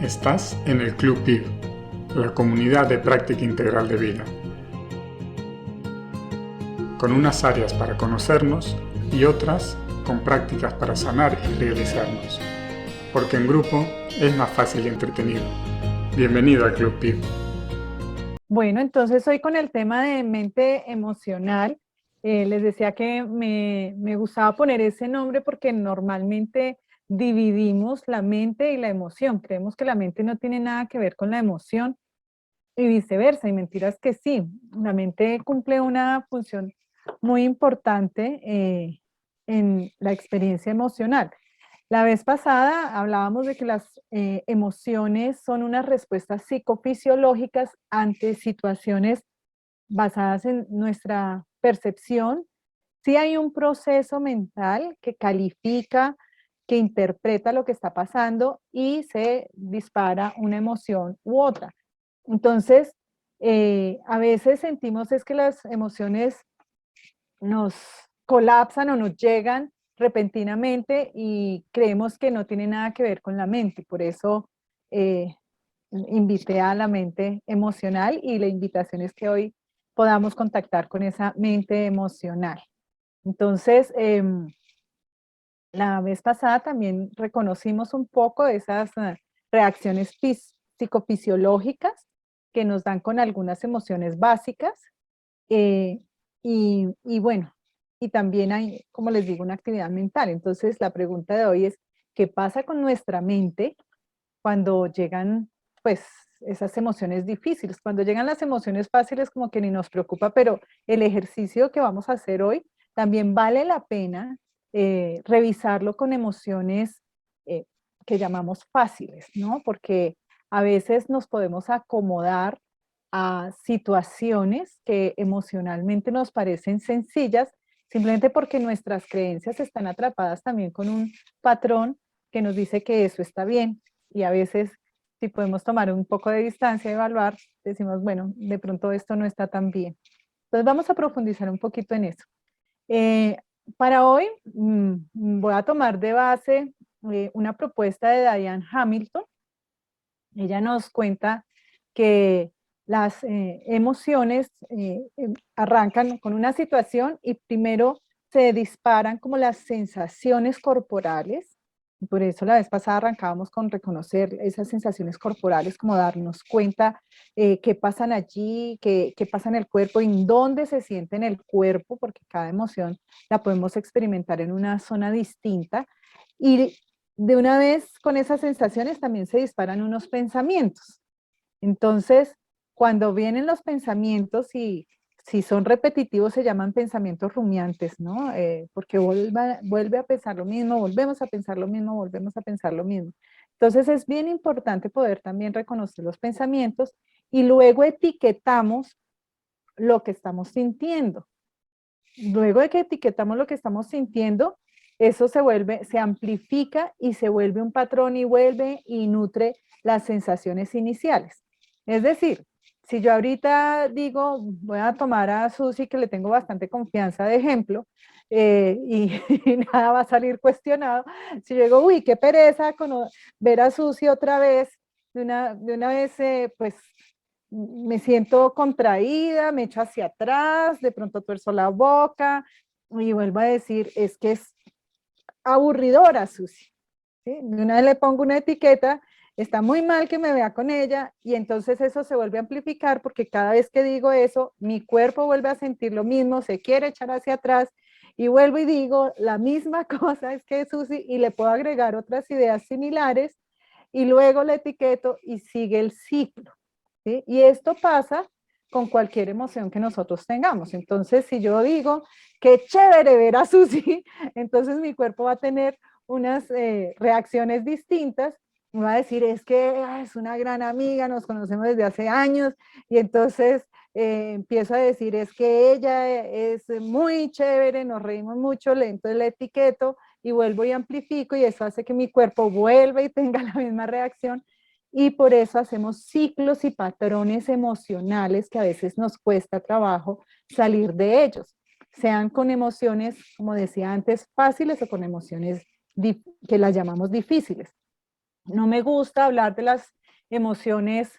Estás en el Club PIB, la comunidad de práctica integral de vida, con unas áreas para conocernos y otras con prácticas para sanar y realizarnos, porque en grupo es más fácil y entretenido. Bienvenido al Club PIB. Bueno, entonces hoy con el tema de mente emocional, les decía que me gustaba poner ese nombre porque normalmente dividimos la mente y la emoción. Creemos que la mente no tiene nada que ver con la emoción y viceversa, y mentiras que sí. La mente cumple una función muy importante en la experiencia emocional. La vez pasada hablábamos de que las emociones son unas respuestas psicofisiológicas ante situaciones basadas en nuestra percepción. Sí hay un proceso mental que califica, que interpreta lo que está pasando y se dispara una emoción u otra. Entonces, a veces sentimos es que las emociones nos colapsan o nos llegan repentinamente y creemos que no tiene nada que ver con la mente. Por eso eh, invité a la mente emocional y la invitación es que hoy podamos contactar con esa mente emocional. Entonces, la vez pasada también reconocimos un poco de esas reacciones psicofisiológicas que nos dan con algunas emociones básicas. eh, y bueno, y también hay, como les digo, una actividad mental. Entonces, la pregunta de hoy es, ¿qué pasa con nuestra mente cuando llegan, pues, esas emociones difíciles? Cuando llegan las emociones fáciles, como que ni nos preocupa, pero el ejercicio que vamos a hacer hoy también vale la pena revisarlo con emociones eh, que llamamos fáciles, ¿no? Porque a veces nos podemos acomodar a situaciones que emocionalmente nos parecen sencillas, simplemente porque nuestras creencias están atrapadas también con un patrón que nos dice que eso está bien. Y a veces, si podemos tomar un poco de distancia y evaluar, decimos, bueno, de pronto esto no está tan bien. Entonces vamos a profundizar un poquito en eso. Eh, para hoy voy a tomar de base una propuesta de Diane Hamilton. Ella nos cuenta que las emociones arrancan con una situación y primero se disparan como las sensaciones corporales. Por eso la vez pasada arrancábamos con reconocer esas sensaciones corporales, como darnos cuenta qué pasan allí, qué pasa en el cuerpo, en dónde se siente en el cuerpo, porque cada emoción la podemos experimentar en una zona distinta. Y de una vez con esas sensaciones también se disparan unos pensamientos. Entonces, cuando vienen los pensamientos y si son repetitivos se llaman pensamientos rumiantes, ¿no? Porque vuelve a pensar lo mismo, volvemos a pensar lo mismo, volvemos a pensar lo mismo. Entonces es bien importante poder también reconocer los pensamientos y luego etiquetamos lo que estamos sintiendo. Luego de que etiquetamos lo que estamos sintiendo, eso se amplifica y se vuelve un patrón y vuelve y nutre las sensaciones iniciales. Es decir, si yo ahorita digo, voy a tomar a Susi, que le tengo bastante confianza de ejemplo, y nada va a salir cuestionado, si yo digo, uy, qué pereza ver a Susi otra vez, de una vez, pues me siento contraída, me echo hacia atrás, de pronto tuerzo la boca y vuelvo a decir, es que es aburridora, Susi. ¿Sí? De una vez le pongo una etiqueta, está muy mal que me vea con ella y entonces eso se vuelve a amplificar porque cada vez que digo eso, mi cuerpo vuelve a sentir lo mismo, se quiere echar hacia atrás y vuelvo y digo la misma cosa, es que Susi, y le puedo agregar otras ideas similares y luego la etiqueto y sigue el ciclo. ¿Sí? Y esto pasa con cualquier emoción que nosotros tengamos. Entonces, si yo digo, qué chévere ver a Susi, entonces mi cuerpo va a tener unas reacciones distintas. Me va a decir, es que es una gran amiga, nos conocemos desde hace años, y entonces empiezo a decir, es que ella es muy chévere, nos reímos mucho, entonces la etiqueto y vuelvo y amplifico, y eso hace que mi cuerpo vuelva y tenga la misma reacción y por eso hacemos ciclos y patrones emocionales que a veces nos cuesta trabajo salir de ellos, sean con emociones, como decía antes, fáciles o con emociones que las llamamos difíciles. No me gusta hablar de las emociones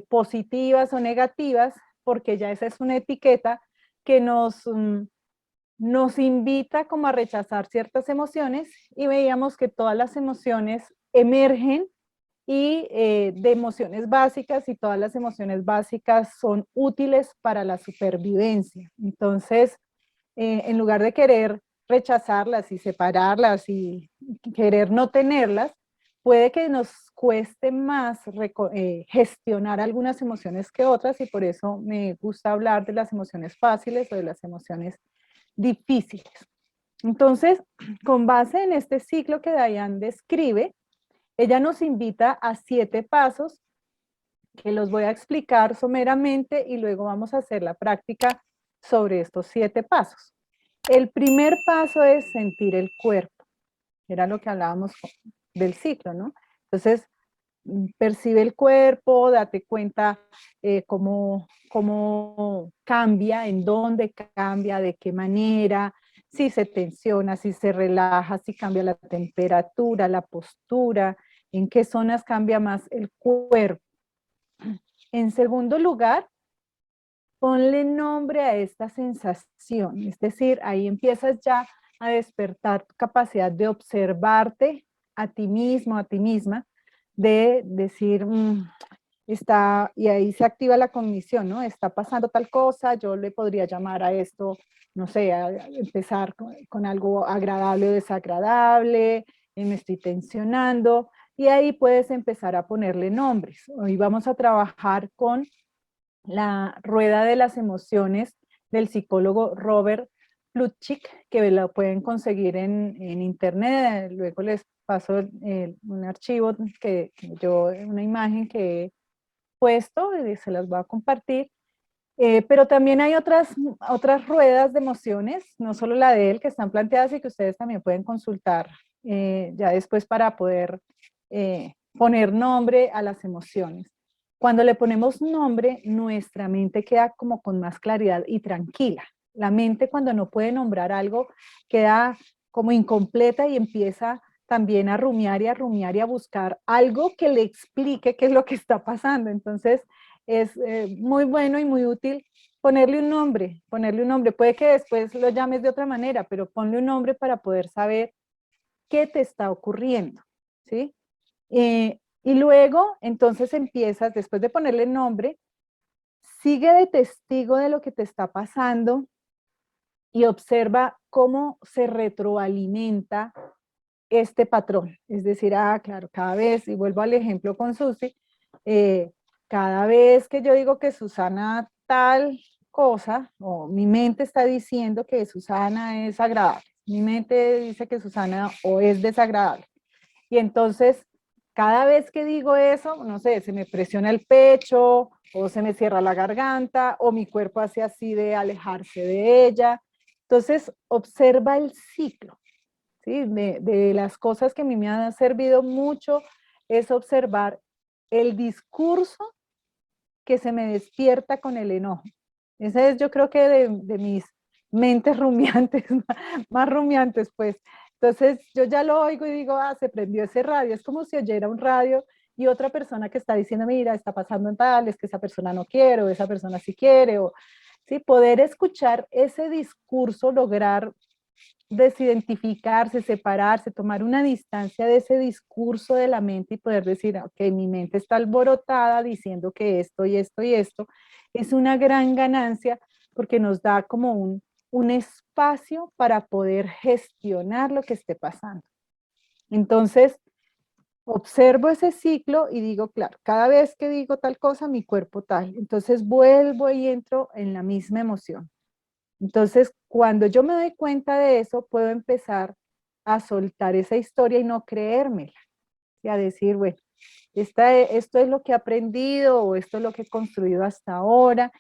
positivas o negativas, porque ya esa es una etiqueta que nos invita como a rechazar ciertas emociones, y veíamos que todas las emociones emergen y de emociones básicas, y todas las emociones básicas son útiles para la supervivencia. Entonces, en lugar de querer rechazarlas y separarlas y querer no tenerlas, puede que nos cueste más gestionar algunas emociones que otras, y por eso me gusta hablar de las emociones fáciles o de las emociones difíciles. Entonces, con base en este ciclo que Diane describe, ella nos invita a 7 pasos que los voy a explicar someramente y luego vamos a hacer la práctica sobre estos 7 pasos. El primer paso es sentir el cuerpo, que era lo que hablábamos del ciclo, ¿no? Entonces, percibe el cuerpo, date cuenta cómo cambia, en dónde cambia, de qué manera, si se tensiona, si se relaja, si cambia la temperatura, la postura, en qué zonas cambia más el cuerpo. En segundo lugar, ponle nombre a esta sensación, es decir, ahí empiezas ya a despertar tu capacidad de observarte a ti mismo, a ti misma, de decir, está, y ahí se activa la cognición, ¿no? Está pasando tal cosa, yo le podría llamar a esto, no sé, a empezar con algo agradable o desagradable, me estoy tensionando, y ahí puedes empezar a ponerle nombres. Hoy vamos a trabajar con la rueda de las emociones del psicólogo Robert Plutchik, que lo pueden conseguir en internet. Luego les paso un archivo una imagen que he puesto y se las voy a compartir. Pero también hay otras ruedas de emociones, no solo la de él, que están planteadas y que ustedes también pueden consultar ya después para poder poner nombre a las emociones. Cuando le ponemos nombre, nuestra mente queda como con más claridad y tranquila. La mente, cuando no puede nombrar algo, queda como incompleta y empieza también a rumiar y a rumiar y a buscar algo que le explique qué es lo que está pasando. Entonces, es muy bueno y muy útil ponerle un nombre, ponerle un nombre. Puede que después lo llames de otra manera, pero ponle un nombre para poder saber qué te está ocurriendo, ¿sí? Y luego, entonces empiezas, después de ponerle nombre, sigue de testigo de lo que te está pasando y observa cómo se retroalimenta este patrón. Es decir, claro, cada vez, y vuelvo al ejemplo con Susi, cada vez que yo digo que Susana tal cosa, o mi mente está diciendo que Susana es agradable, mi mente dice que Susana o es desagradable. Y entonces, cada vez que digo eso, no sé, se me presiona el pecho, o se me cierra la garganta, o mi cuerpo hace así de alejarse de ella. Entonces, observa el ciclo. ¿Sí? De las cosas que a mí me han servido mucho es observar el discurso que se me despierta con el enojo. Ese es, yo creo que de mis mentes rumiantes, más rumiantes, pues. Entonces, yo ya lo oigo y digo, se prendió ese radio. Es como si oyera un radio y otra persona que está diciendo, mira, está pasando en tal, es que esa persona no quiere, o esa persona sí quiere, o sí, poder escuchar ese discurso, lograr desidentificarse, separarse, tomar una distancia de ese discurso de la mente y poder decir, ok, mi mente está alborotada diciendo que esto y esto y esto, es una gran ganancia porque nos da como un espacio para poder gestionar lo que esté pasando. Entonces, observo ese ciclo y digo, claro, cada vez que digo tal cosa, mi cuerpo tal. Entonces vuelvo y entro en la misma emoción. Entonces, cuando yo me doy cuenta de eso, puedo empezar a soltar esa historia y no creérmela, y a decir, bueno, esto es lo que he aprendido o esto es lo que he construido hasta ahora.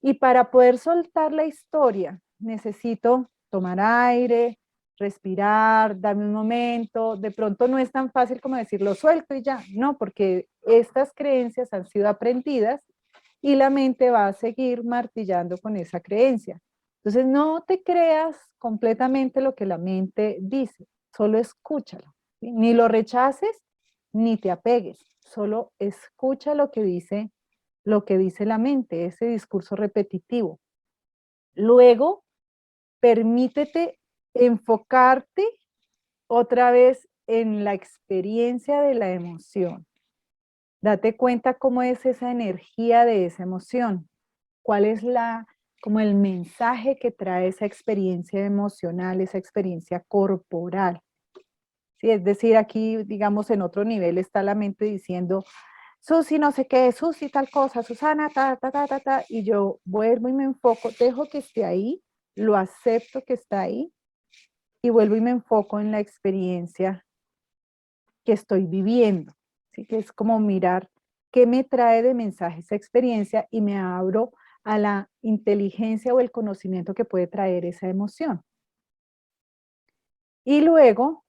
Y para poder soltar la historia, necesito tomar aire, respirar, darme un momento. De pronto no es tan fácil como decir, lo suelto y ya. No, porque estas creencias han sido aprendidas y la mente va a seguir martillando con esa creencia. Entonces, no te creas completamente lo que la mente dice, solo escúchalo, ¿sí? Ni lo rechaces, ni te apegues, solo escucha lo que dice la mente, ese discurso repetitivo. Luego, permítete enfocarte otra vez en la experiencia de la emoción. Date cuenta cómo es esa energía de esa emoción, cuál es como el mensaje que trae esa experiencia emocional, esa experiencia corporal. Sí, es decir, aquí, digamos, en otro nivel está la mente diciendo, Susi no sé qué, Susi tal cosa, Susana, ta, ta, ta, ta, ta, y yo vuelvo y me enfoco, dejo que esté ahí, lo acepto que está ahí, y vuelvo y me enfoco en la experiencia que estoy viviendo, ¿sí? Que es como mirar qué me trae de mensaje esa experiencia y me abro a la inteligencia o el conocimiento que puede traer esa emoción. Y luego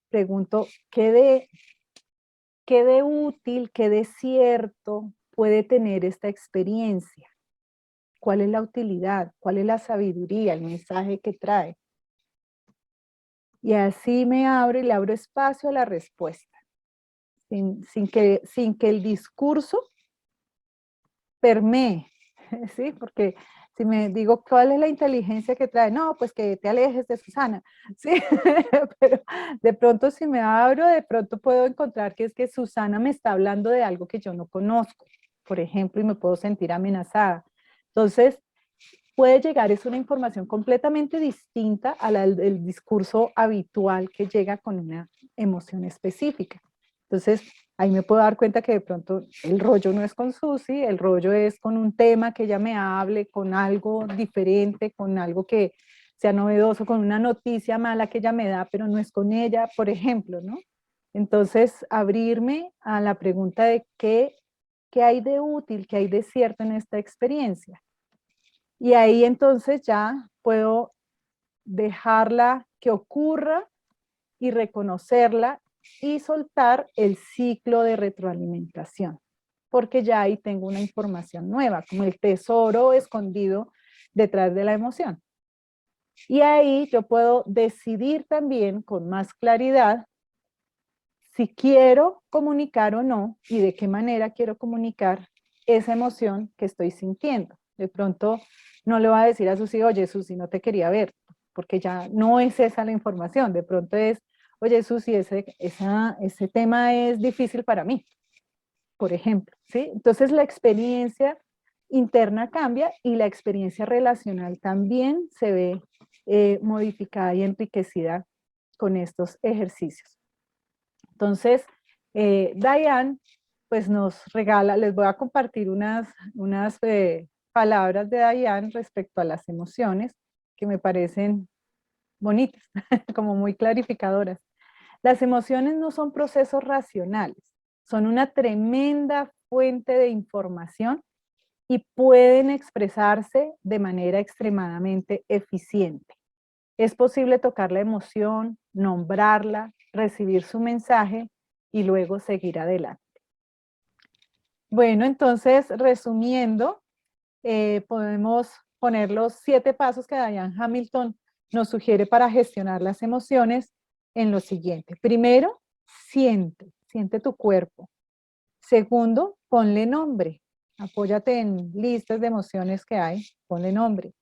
pregunto, qué de útil, qué de cierto puede tener esta experiencia? ¿Cuál es la utilidad? ¿Cuál es la sabiduría, el mensaje que trae? Y así me abro y le abro espacio a la respuesta, sin que el discurso permee, ¿sí? Porque si me digo, ¿cuál es la inteligencia que trae? No, pues que te alejes de Susana, ¿sí? Pero de pronto si me abro, de pronto puedo encontrar que es que Susana me está hablando de algo que yo no conozco, por ejemplo, y me puedo sentir amenazada. Entonces, puede llegar, es una información completamente distinta a la del discurso habitual que llega con una emoción específica. Entonces, ahí me puedo dar cuenta que de pronto el rollo no es con Susi, el rollo es con un tema que ella me hable, con algo diferente, con algo que sea novedoso, con una noticia mala que ella me da, pero no es con ella, por ejemplo, ¿no? Entonces, abrirme a la pregunta de qué hay de útil, qué hay de cierto en esta experiencia. Y ahí entonces ya puedo dejarla que ocurra y reconocerla y soltar el ciclo de retroalimentación, porque ya ahí tengo una información nueva, como el tesoro escondido detrás de la emoción. Y ahí yo puedo decidir también con más claridad si quiero comunicar o no y de qué manera quiero comunicar esa emoción que estoy sintiendo. De pronto no le va a decir a Susi, oye Susi, no te quería ver, porque ya no es esa la información. De pronto es, oye Susi, ese tema es difícil para mí, por ejemplo, ¿sí? Entonces la experiencia interna cambia y la experiencia relacional también se ve modificada y enriquecida con estos ejercicios. Entonces, Diane, pues nos regala, les voy a compartir unas palabras de Diane respecto a las emociones que me parecen bonitas, como muy clarificadoras. Las emociones no son procesos racionales, son una tremenda fuente de información y pueden expresarse de manera extremadamente eficiente. Es posible tocar la emoción, nombrarla, recibir su mensaje y luego seguir adelante. Bueno, entonces, resumiendo, podemos poner los 7 pasos que Diane Hamilton nos sugiere para gestionar las emociones en lo siguiente. Primero, siente tu cuerpo. Segundo, ponle nombre. Apóyate en listas de emociones que hay, ponle nombre.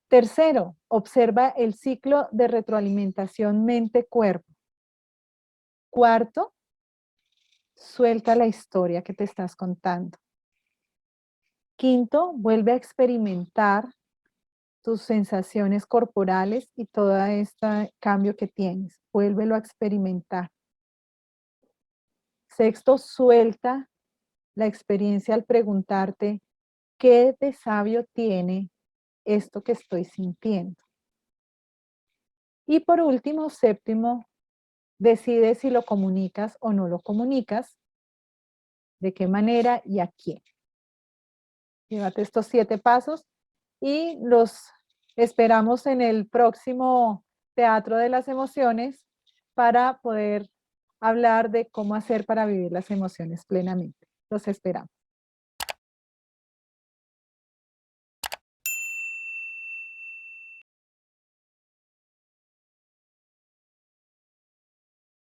Tercero, observa el ciclo de retroalimentación mente-cuerpo. Cuarto, suelta la historia que te estás contando. Quinto, vuelve a experimentar tus sensaciones corporales y todo este cambio que tienes. Vuélvelo a experimentar. Sexto, suelta la experiencia al preguntarte qué de sabio tiene esto que estoy sintiendo. Y por último, séptimo, decide si lo comunicas o no lo comunicas, de qué manera y a quién. Llévate estos 7 pasos y los esperamos en el próximo Teatro de las Emociones para poder hablar de cómo hacer para vivir las emociones plenamente. Los esperamos.